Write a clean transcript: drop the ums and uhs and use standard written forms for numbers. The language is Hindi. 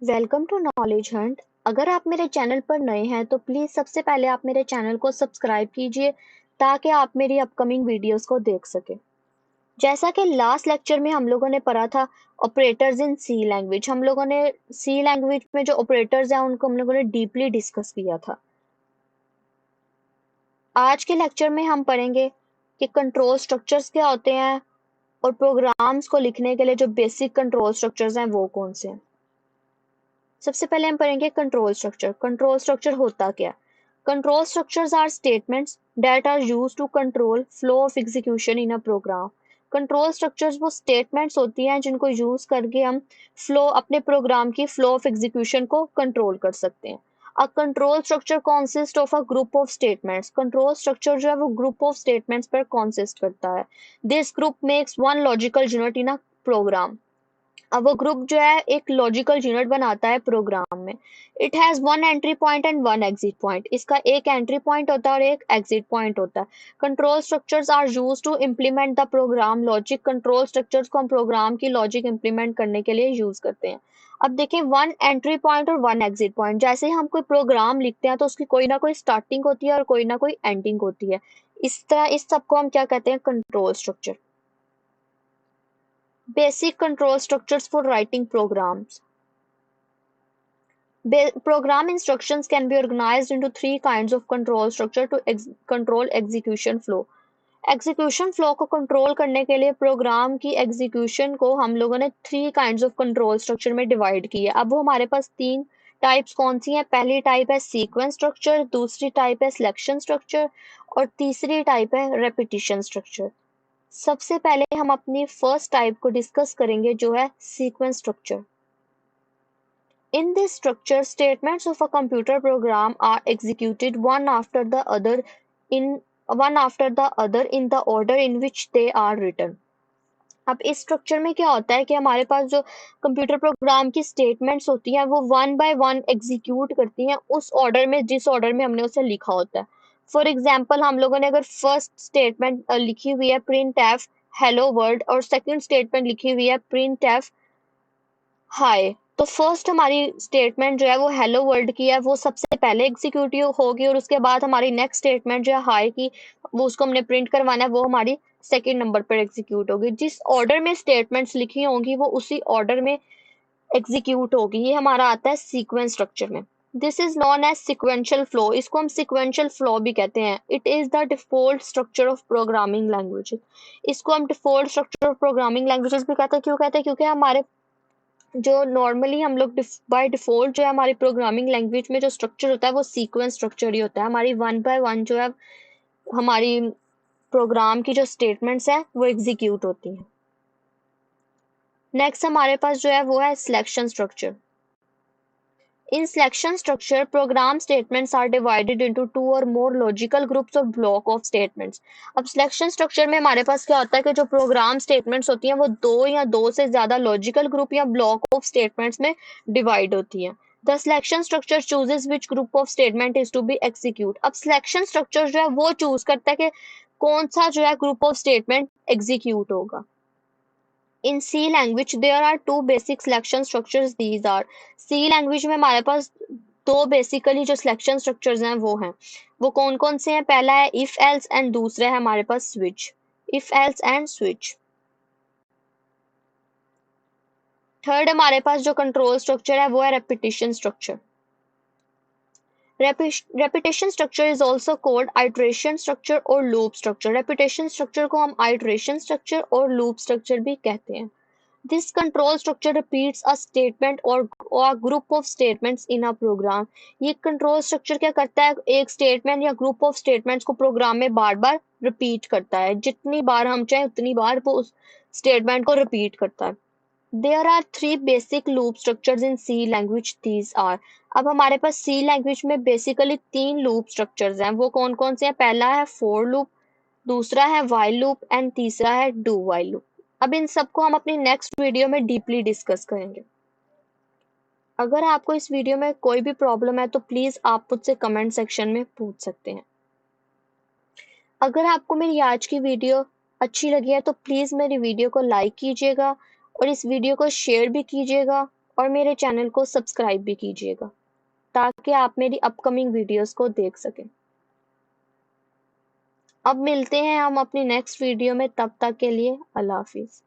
Welcome to knowledge Hunt. अगर आप मेरे चैनल पर नए हैं तो प्लीज़ सबसे पहले आप मेरे चैनल को सब्सक्राइब कीजिए ताकि आप मेरी अपकमिंग वीडियोस को देख सकें। जैसा कि लास्ट लेक्चर में हम लोगों ने पढ़ा था ऑपरेटर्स इन सी लैंग्वेज, हम लोगों ने सी लैंग्वेज में जो ऑपरेटर्स हैं उनको हम लोगों ने डीपली डिस्कस किया था। आज के लेक्चर में हम पढ़ेंगे कि कंट्रोल स्ट्रक्चर्स क्या होते हैं और प्रोग्राम्स को लिखने के लिए जो बेसिक कंट्रोल स्ट्रक्चर्स हैं वो कौन से हैं। सबसे पहले हम पढ़ेंगे कंट्रोल स्ट्रक्चर। कंट्रोल स्ट्रक्चर होता क्या है? Control structures are statements that are used to control flow of execution in a program. Control structures वो स्टेटमेंट्स होती हैं जिनको यूज करके हम फ्लो अपने प्रोग्राम की फ्लो ऑफ एग्जीक्यूशन को कंट्रोल कर सकते हैं। A control structure consist of a group of statements. Control structure जो है वो ग्रुप ऑफ स्टेटमेंट्स पर कॉन्सिस्ट करता है। This group makes one logical unit in a program. अब वो ग्रुप जो है एक लॉजिकल यूनिट बनाता है प्रोग्राम में। It has one entry point and one exit point. इसका एक एंट्री पॉइंट होता है और एक एग्जिट पॉइंट होता है। Control structures are use to implement the program logic. Control structures को हम प्रोग्राम की लॉजिक इम्प्लीमेंट करने के लिए यूज करते हैं। अब देखिए, वन एंट्री पॉइंट और वन एग्जिट पॉइंट, जैसे ही हम कोई प्रोग्राम लिखते हैं तो उसकी कोई ना कोई स्टार्टिंग होती है और कोई ना कोई एंडिंग होती है। इस तरह इस सब को हम क्या कहते हैं? Control structure. Basic control structures for writing programs. Program instructions can be organized into three kinds of control structure to control execution flow. Execution flow को कंट्रोल करने के लिए प्रोग्राम की एग्जीक्यूशन को हम लोगों ने three kinds of control structure में डिवाइड किया। अब वो हमारे पास तीन टाइप्स कौन सी हैं? पहली टाइप है सीक्वेंस स्ट्रक्चर, दूसरी टाइप है सिलेक्शन स्ट्रक्चर और तीसरी टाइप है रेपिटिशन स्ट्रक्चर। सबसे पहले हम अपनी फर्स्ट टाइप को डिस्कस करेंगे जो है sequence structure. In this structure, statements of a computer program are executed in one after the other in the order in which they are written. अब इस स्ट्रक्चर में क्या होता है कि हमारे पास जो कंप्यूटर प्रोग्राम की स्टेटमेंट्स होती हैं वो वन बाय वन एग्जीक्यूट करती हैं उस ऑर्डर में जिस ऑर्डर में हमने उसे लिखा होता है। फॉर एग्जांपल, हम लोगों ने अगर फर्स्ट स्टेटमेंट लिखी हुई है प्रिंट एफ हेलो वर्ल्ड और सेकंड स्टेटमेंट लिखी हुई है प्रिंट एफ हाय, तो फर्स्ट हमारी स्टेटमेंट जो है वो हेलो वर्ल्ड की है, वो सबसे पहले एग्जीक्यूटिव होगी और उसके बाद हमारी नेक्स्ट स्टेटमेंट जो है हाय की, वो उसको हमने प्रिंट करवाना है, वो हमारी सेकंड नंबर पर एग्जीक्यूट होगी। जिस ऑर्डर में स्टेटमेंट्स लिखी होंगी वो उसी ऑर्डर में एग्जीक्यूट होगी। ये हमारा आता है सीक्वेंस स्ट्रक्चर में। This is known as sequential flow. इसको हम सिक्वेंशियल फ्लो भी कहते हैं। It is the default structure of programming languages. इसको हम default structure of programming languages भी कहते हैं। क्यों कहते हैं? क्योंकि हमारे जो नॉर्मली हम लोग बाय डिफॉल्ट जो है हमारी प्रोग्रामिंग लैंग्वेज में जो स्ट्रक्चर होता है वो सीक्वेंस स्ट्रक्चर ही होता है। हमारी वन बाय वन जो है हमारी प्रोग्राम की जो स्टेटमेंट्स हैं वो एग्जीक्यूट होती हैं। नेक्स्ट हमारे पास जो है वो है selection structure. In selection structure, program statements are divided into two or more logical groups or block of statements. अब सिलेक्शन स्ट्रक्चर में हमारे पास क्या होता है कि जो प्रोग्राम स्टेटमेंट्स होती हैं वो दो या दो से ज्यादा लॉजिकल ग्रुप या ब्लॉक ऑफ स्टेटमेंट्स में डिवाइड होती हैं। The selection structure chooses which group of statement is to be execute. अब सिलेक्शन स्ट्रक्चर जो है वो चूज करता है कि कौन सा जो है ग्रुप ऑफ स्टेटमेंट एग्जीक्यूट होगा। In C language, there are two basic selection structures. These are C language में हमारे पास दो बेसिकली जो सिलेक्शन स्ट्रक्चर्स हैं वो कौन कौन से हैं? पहला है इफ एल्स एंड दूसरा है हमारे पास switch. If else and switch. Third हमारे पास जो कंट्रोल स्ट्रक्चर है वो है repetition structure. Repetition structure is also called iteration structure और लूप स्ट्रक्चर। रेपिटेशन स्ट्रक्चर को हम आइट्रेशन स्ट्रक्चर और लूप स्ट्रक्चर भी कहते हैं। This control structure repeats a statement or a group of statements in a program. ये control structure क्या करता है? एक statement या group of statements को program में बार बार repeat करता है। जितनी बार हम चाहें उतनी बार वो उस statement को repeat करता है। There are three basic loop structures in C language. These are, अब हमारे पास C language में basically तीन loop structures हैं। वो कौन कौन से हैं? पहला है for loop, दूसरा है while loop एंड तीसरा है do while loop। अब इन सबको हम अपनी नेक्स्ट वीडियो में डीपली डिस्कस करेंगे। अगर आपको इस वीडियो में कोई भी प्रॉब्लम है तो प्लीज आप मुझसे कमेंट सेक्शन में पूछ सकते हैं। अगर आपको मेरी आज की वीडियो अच्छी लगी है तो प्लीज मेरी वीडियो को लाइक कीजिएगा और इस वीडियो को शेयर भी कीजिएगा और मेरे चैनल को सब्सक्राइब भी कीजिएगा ताकि आप मेरी अपकमिंग वीडियोस को देख सकें। अब मिलते हैं हम अपनी नेक्स्ट वीडियो में, तब तक के लिए अल्लाह हाफिज़।